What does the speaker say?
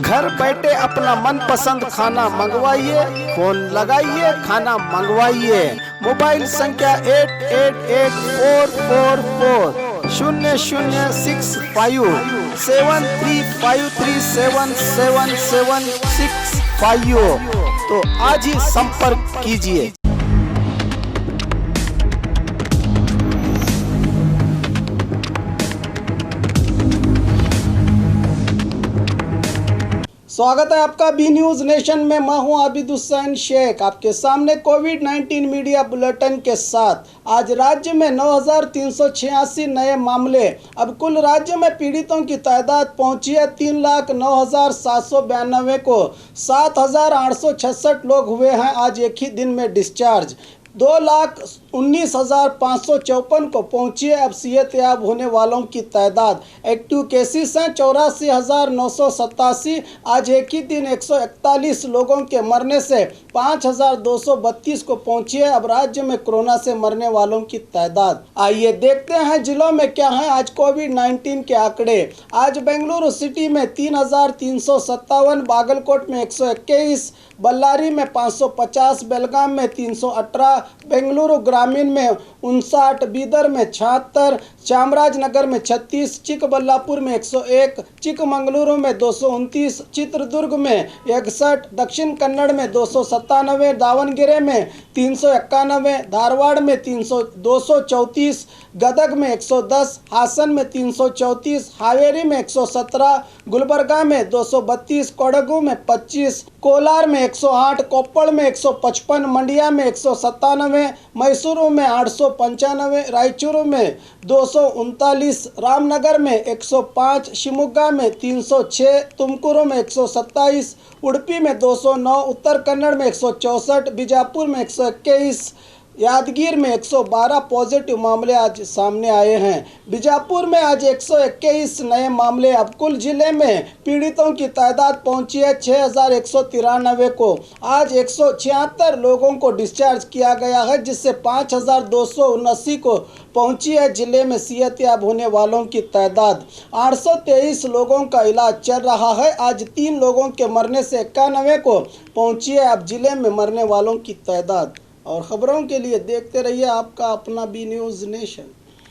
घर बैठे अपना मनपसंद खाना मंगवाइए, फोन लगाइए, खाना मंगवाइए। मोबाइल संख्या 884440006353377765। तो आज ही संपर्क कीजिए। स्वागत है आपका बी न्यूज़ नेशन में। मैं हूं आबिद हुसैन शेख, आपके सामने कोविड-19 मीडिया बुलेटिन के साथ। आज राज्य में 9,386 नए मामले। अब कुल राज्य में पीड़ितों की तादाद पहुंची है 3,09,792 को। 7,866 लोग हुए हैं आज एक ही दिन में डिस्चार्ज। 2,19,554 को पहुंची है अब सेहतयाब होने वालों की तादाद। एक्टिव केसेस हैं 84,987। आज एक ही दिन 141 लोगों के मरने से 5,232 को पहुंची है अब राज्य में कोरोना से मरने वालों की तादाद। आइए देखते हैं जिलों में क्या है आज कोविड-19 के आंकड़े। आज बेंगलुरु सिटी में 3,357, बागलकोट में 121, बल्लारी में 550, बेलगाम में 318, बेंगलुरु ग्रामीण में 59, बीदर में 76, चामराजनगर में 36, चिकबल्लापुर में 101, चिकमंगलुरु में 229, चित्रदुर्ग में 61, दक्षिण कन्नड़ में 297, दावणगेरे में 391, धारवाड़ में 234, गदग में 110, हासन में 334, हावेरी में 117, गुलबर्गा में 232, कोडगु में 25, कोलार में 108, कोप्पड़ में 155, मंडिया में 197, मैसूरू में 895, रायचूरू में 239, रामनगर में 105, शिमोगा में 306, तुमकुरू में 127, उडुपी में 209, उत्तर कन्नड़ में 164, बीजापुर में 121, यादगीर में 112 पॉजिटिव मामले आज सामने आए हैं। बीजापुर में आज 121 नए मामले। अब कुल जिले में पीड़ितों की तादाद पहुंची है 6,193 को। आज 176 लोगों को डिस्चार्ज किया गया है, जिससे 5,279 को पहुंची है जिले में सेहतयाब होने वालों की तादाद। 823 लोगों का इलाज चल रहा है। आज 3 लोगों के मरने से 91 को पहुंची है अब जिले में मरने वालों की तादाद। और ख़बरों के लिए देखते रहिए आपका अपना बी न्यूज़ नेशन।